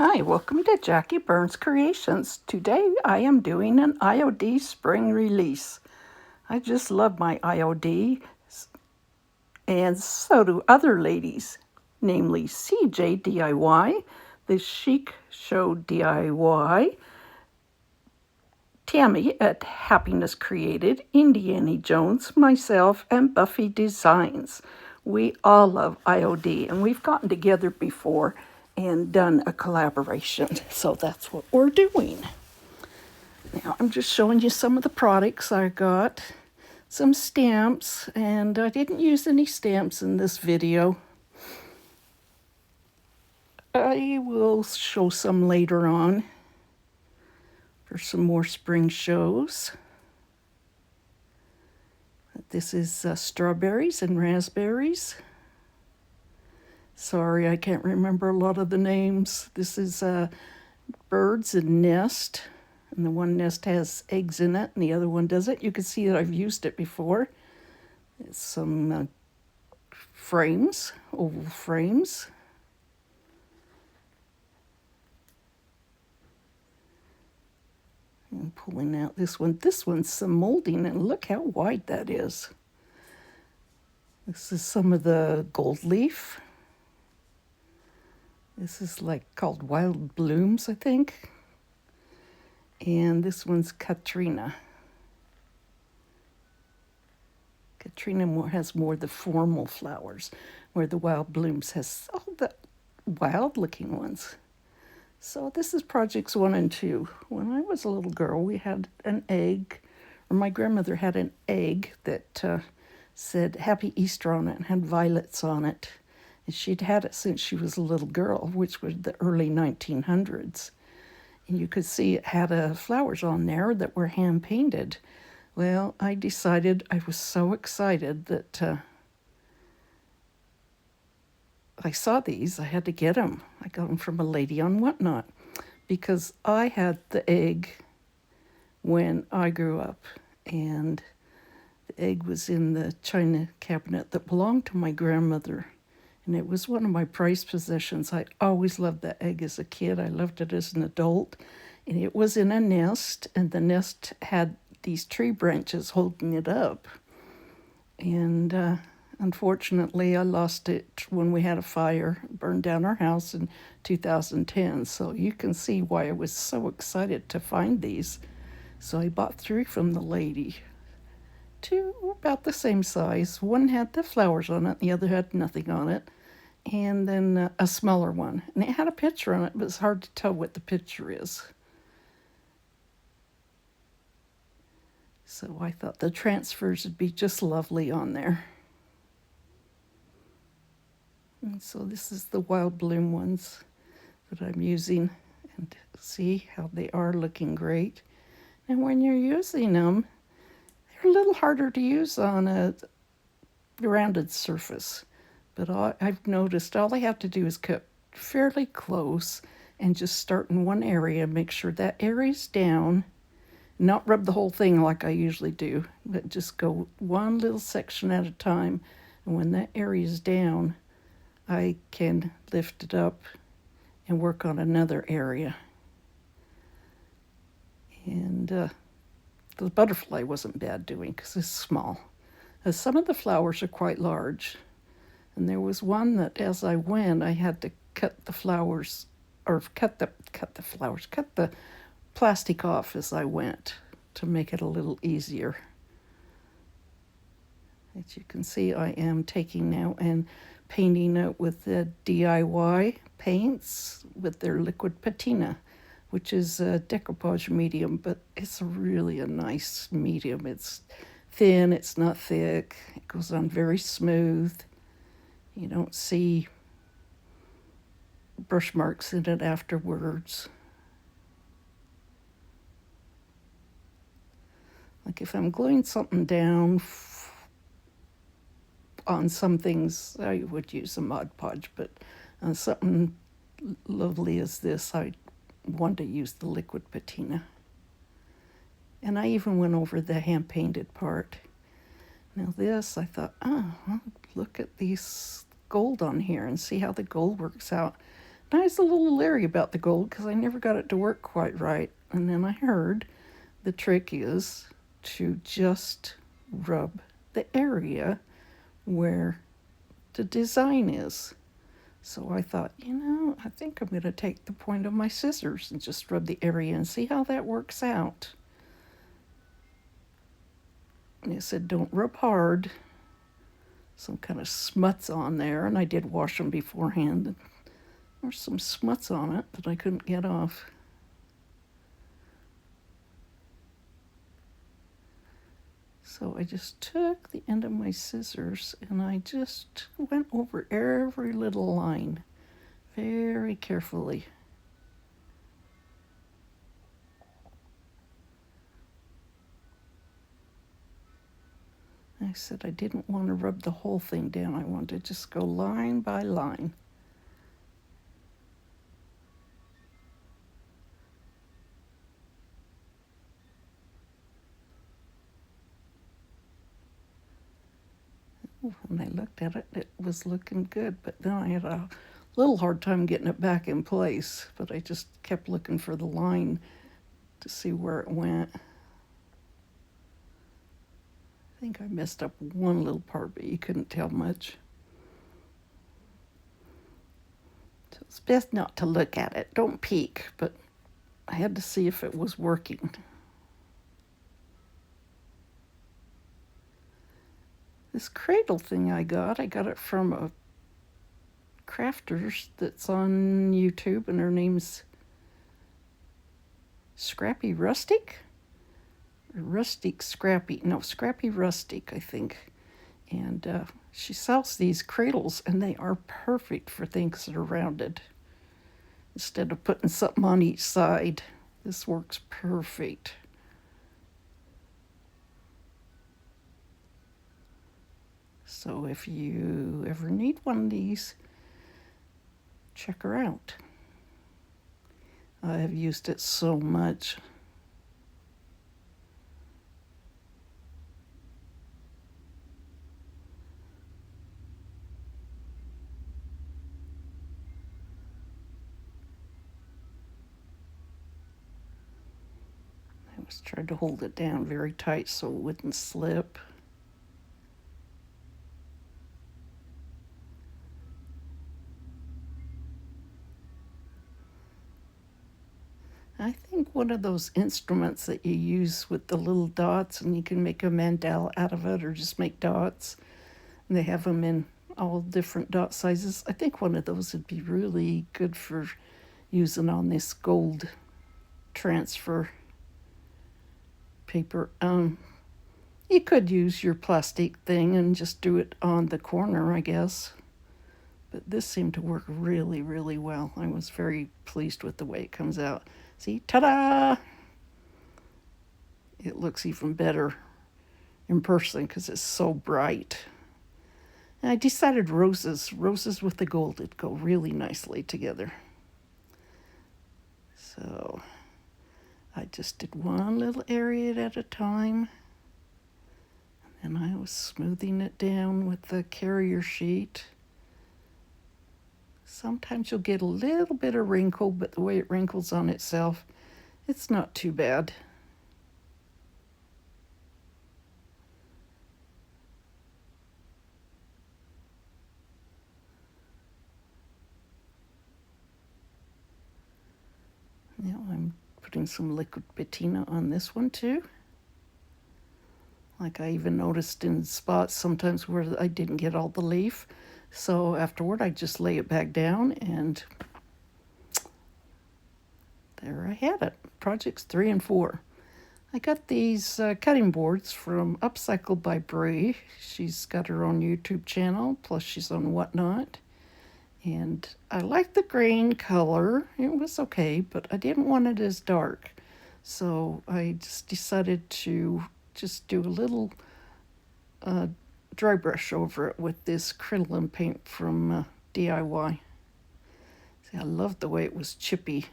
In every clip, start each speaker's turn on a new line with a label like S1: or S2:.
S1: Hi, welcome to Jackie Burns Creations. Today I am doing an IOD Spring release. I just love my IOD, and so do other ladies, namely CeeJ DIY, the Chic Show DIY, Tammy at Happiness Created, Indiana Jones, myself, and Buffie Designs. We all love IOD, and we've gotten together before and done a collaboration. So that's what we're doing. Now I'm just showing you some of the products I got. Some stamps, and I didn't use any stamps in this video. I will show some later on for some more spring shows. This is strawberries and raspberries. Sorry, I can't remember a lot of the names. This is birds and nest. And the one nest has eggs in it and the other one doesn't. You can see that I've used it before. It's some frames, oval frames. I'm pulling out this one. This one's some molding, and look how wide that is. This is some of the gold leaf. This is like called Wild Blooms, I think. And this one's Katrina. Katrina has more of the formal flowers, where the Wild Blooms has all the wild looking ones. So this is projects 1 and 2. When I was a little girl, we had an egg, or my grandmother had an egg that said Happy Easter on it and had violets on it. And she'd had it since she was a little girl, which was the early 1900s. And you could see it had flowers on there that were hand painted. Well, I decided, I was so excited that I saw these. I had to get them. I got them from a lady on Whatnot because I had the egg when I grew up, and the egg was in the china cabinet that belonged to my grandmother. And it was one of my prized possessions. I always loved that egg as a kid. I loved it as an adult. And it was in a nest, and the nest had these tree branches holding it up. And unfortunately, I lost it when we had a fire, burned down our house in 2010. So you can see why I was so excited to find these. So I bought 3 from the lady. 2 about the same size. One had the flowers on it, the other had nothing on it. And then a smaller one. And it had a picture on it, but it's hard to tell what the picture is. So I thought the transfers would be just lovely on there. And so this is the Wild Bloom ones that I'm using. And see how they are looking great. And when you're using them, they're a little harder to use on a rounded surface. But I've noticed all I have to do is cut fairly close and just start in one area, make sure that area's down, not rub the whole thing like I usually do, but just go one little section at a time. And when that area's down, I can lift it up and work on another area. And the butterfly wasn't bad doing because it's small. Some of the flowers are quite large. And there was one that as I went, I had to cut the flowers, or cut the plastic off as I went to make it a little easier. As you can see, I am taking now and painting it with the DIY paints with their liquid patina, which is a decoupage medium, but it's really a nice medium. It's thin, it's not thick, it goes on very smooth. You don't see brush marks in it afterwards. Like if I'm gluing something down on some things, I would use a Mod Podge, but on something lovely as this, I want to use the liquid patina. And I even went over the hand-painted part. Now this, I thought, oh, look at these gold on here and see how the gold works out. I was a little leery about the gold because I never got it to work quite right. And then I heard the trick is to just rub the area where the design is. So I thought, I think I'm going to take the point of my scissors and just rub the area and see how that works out. And it said, don't rub hard. Some kind of smuts on there, and I did wash them beforehand. There's some smuts on it that I couldn't get off. So I just took the end of my scissors and I just went over every little line very carefully. I said I didn't want to rub the whole thing down. I wanted to just go line by line. When I looked at it, it was looking good, but then I had a little hard time getting it back in place, but I just kept looking for the line to see where it went. I think I messed up one little part, but you couldn't tell much. So it's best not to look at it. Don't peek, but I had to see if it was working. This cradle thing I got it from a crafter that's on YouTube, and her name's Scrappy Rustic? Rustic Scrappy. No, Scrappy Rustic, I think. And she sells these cradles, and they are perfect for things that are rounded. Instead of putting something on each side, this works perfect. So if you ever need one of these, check her out. I have used it so much. I was trying to hold it down very tight so it wouldn't slip. I think one of those instruments that you use with the little dots, and you can make a mandala out of it or just make dots, and they have them in all different dot sizes. I think one of those would be really good for using on this gold transfer paper. You could use your plastic thing and just do it on the corner, I guess. But this seemed to work really, really well. I was very pleased with the way it comes out. See, ta-da! It looks even better in person because it's so bright. And I decided roses with the gold would go really nicely together. So I just did one little area at a time. And I was smoothing it down with the carrier sheet. Sometimes you'll get a little bit of wrinkle, but the way it wrinkles on itself, it's not too bad. Now I'm putting some liquid patina on this one too. Like I even noticed in spots sometimes where I didn't get all the leaf. So afterward, I just lay it back down, and there I had it. Projects 3 and 4. I got these cutting boards from Upcycled by Brie. She's got her own YouTube channel, plus she's on Whatnot. And I like the green color. It was okay, but I didn't want it as dark. So I just decided to just do a little dry brush over it with this crinoline paint from DIY. See, I loved the way it was chippy.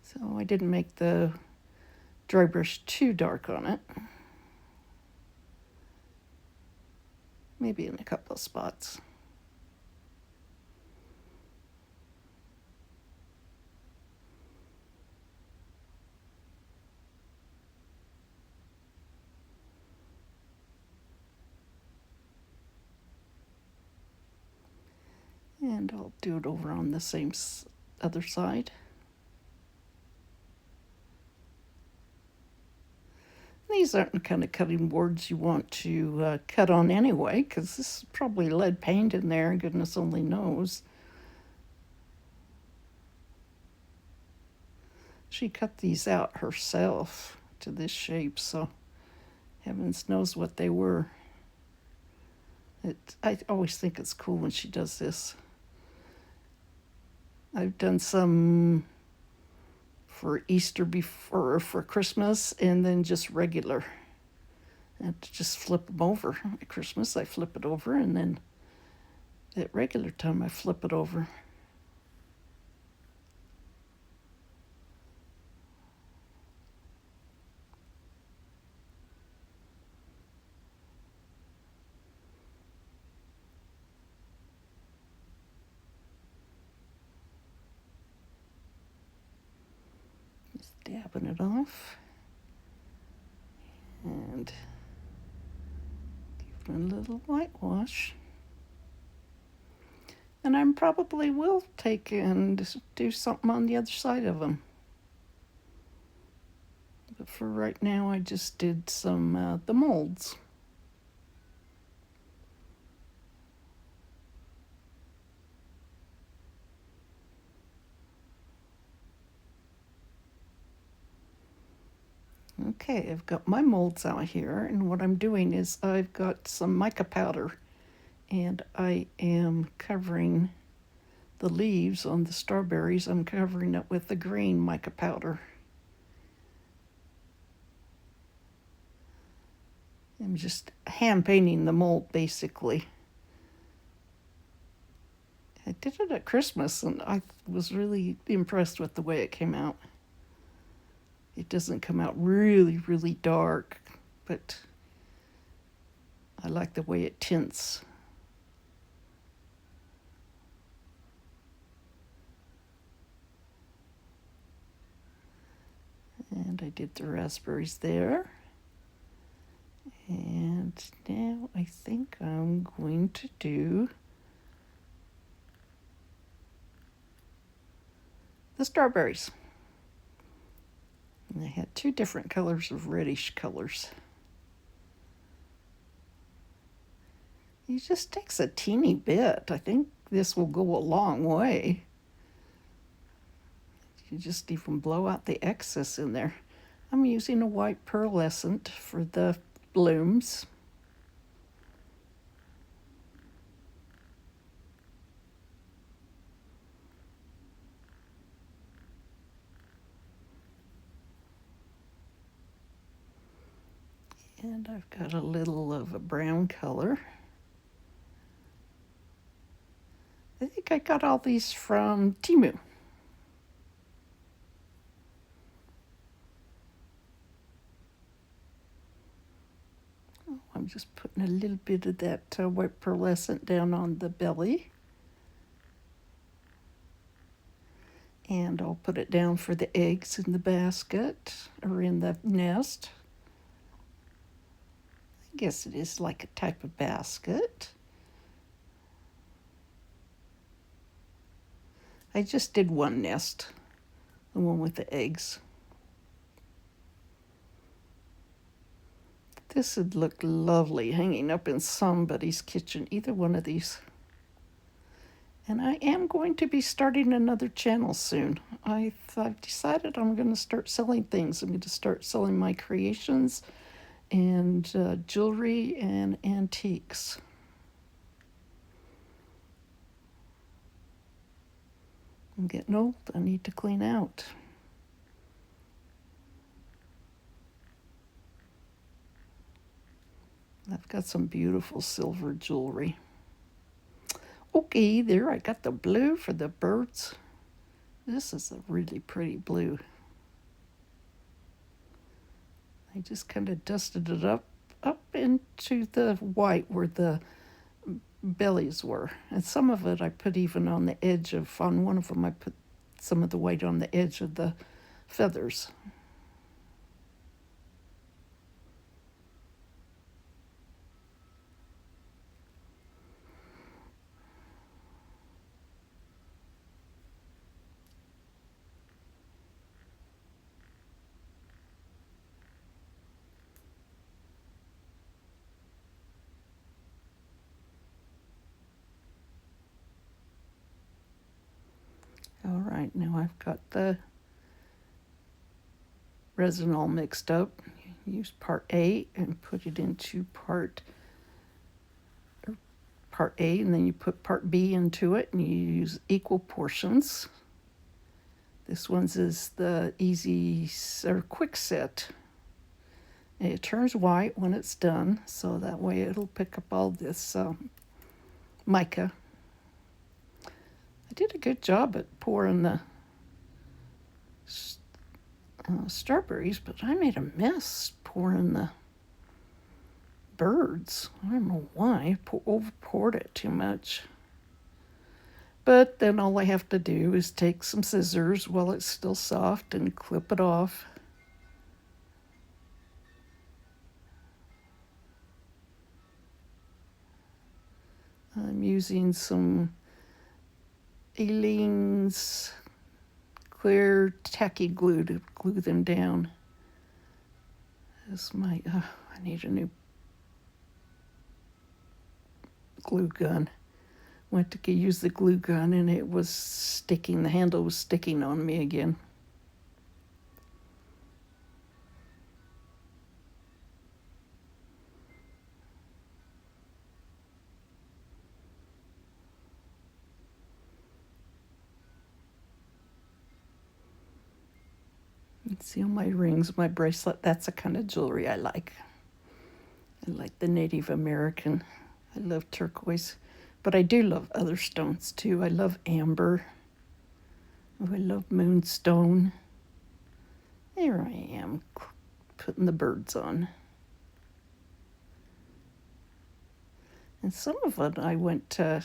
S1: So I didn't make the dry brush too dark on it. maybe in a couple of spots. And I'll do it over on the same other side. These aren't the kind of cutting boards you want to cut on anyway, because this is probably lead paint in there, goodness only knows. She cut these out herself to this shape, so heavens knows what they were. I always think it's cool when she does this. I've done some for Easter before, for Christmas, and then just regular. I have to just flip them over. At Christmas, I flip it over, and then at regular time, I flip it over. Just dabbing it off. And give it a little whitewash. And I probably will take and do something on the other side of them. But for right now, I just did some the molds. Okay, I've got my molds out here, and what I'm doing is I've got some mica powder, and I am covering the leaves on the strawberries. I'm covering it with the green mica powder. I'm just hand painting the mold, basically. I did it at Christmas, and I was really impressed with the way it came out. It doesn't come out really, really dark, but I like the way it tints. And I did the raspberries there. And now I think I'm going to do the strawberries. And I had two different colors of reddish colors. It just takes a teeny bit. I think this will go a long way. You just even blow out the excess in there. I'm using a white pearlescent for the blooms. And I've got a little of a brown color. I think I got all these from Temu. Oh, I'm just putting a little bit of that white pearlescent down on the belly. And I'll put it down for the eggs in the basket or in the nest. I guess it is like a type of basket. I just did one nest, the one with the eggs. This would look lovely hanging up in somebody's kitchen, either one of these. And I am going to be starting another channel soon. I've decided I'm going to start selling things. I'm going to start selling my creations and jewelry and antiques. I'm getting old. I need to clean out. I've got some beautiful silver jewelry. Okay, there I got the blue for the birds. This is a really pretty blue. I just kind of dusted it up into the white where the bellies were. And some of it I put even on the edge of, on one of them I put some of the white on the edge of the feathers. All right, now I've got the resin all mixed up. Use part A and put it into part A, and then you put part B into it, and you use equal portions. This one's is the easy or quick set. And it turns white when it's done, so that way it'll pick up all this mica. I did a good job at pouring the strawberries, but I made a mess pouring the birds. I don't know why. I over poured it too much. But then all I have to do is take some scissors while it's still soft and clip it off. I'm using some Aleene's clear tacky glue to glue them down. This might, I need a new glue gun. Went to use the glue gun and it was sticking, the handle was sticking on me again. You can see on my rings, my bracelet, that's the kind of jewelry I like. I like the Native American. I love turquoise. But I do love other stones too. I love amber. Oh, I love moonstone. There I am, putting the birds on. And some of it I went a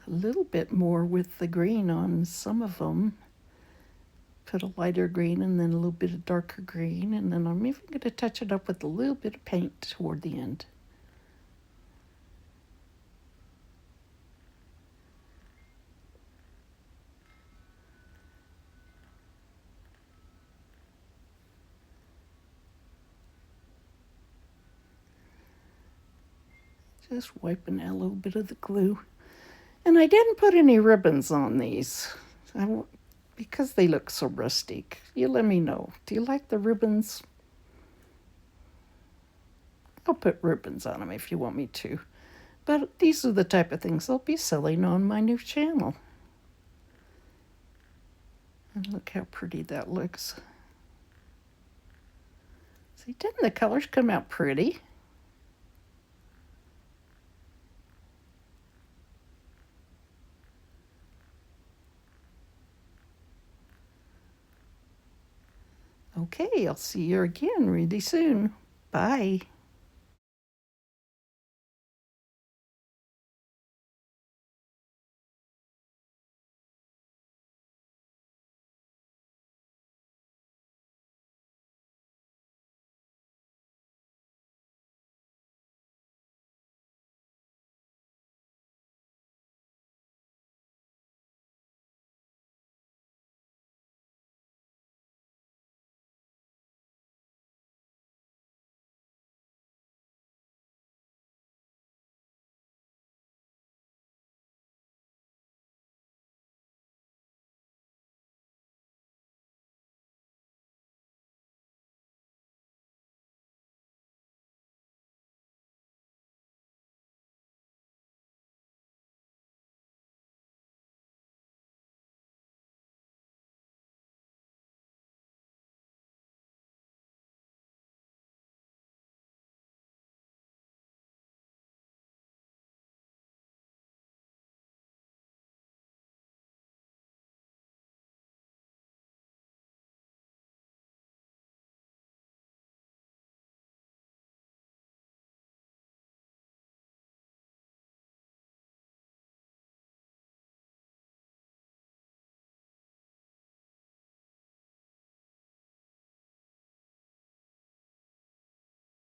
S1: little bit more with the green on some of them. Put a lighter green and then a little bit of darker green, and then I'm even going to touch it up with a little bit of paint toward the end. Just wiping out a little bit of the glue. And I didn't put any ribbons on these because they look so rustic. You let me know. Do you like the ribbons? I'll put ribbons on them if you want me to. But these are the type of things I'll be selling on my new channel. And look how pretty that looks. See, didn't the colors come out pretty? Okay, I'll see you again really soon. Bye.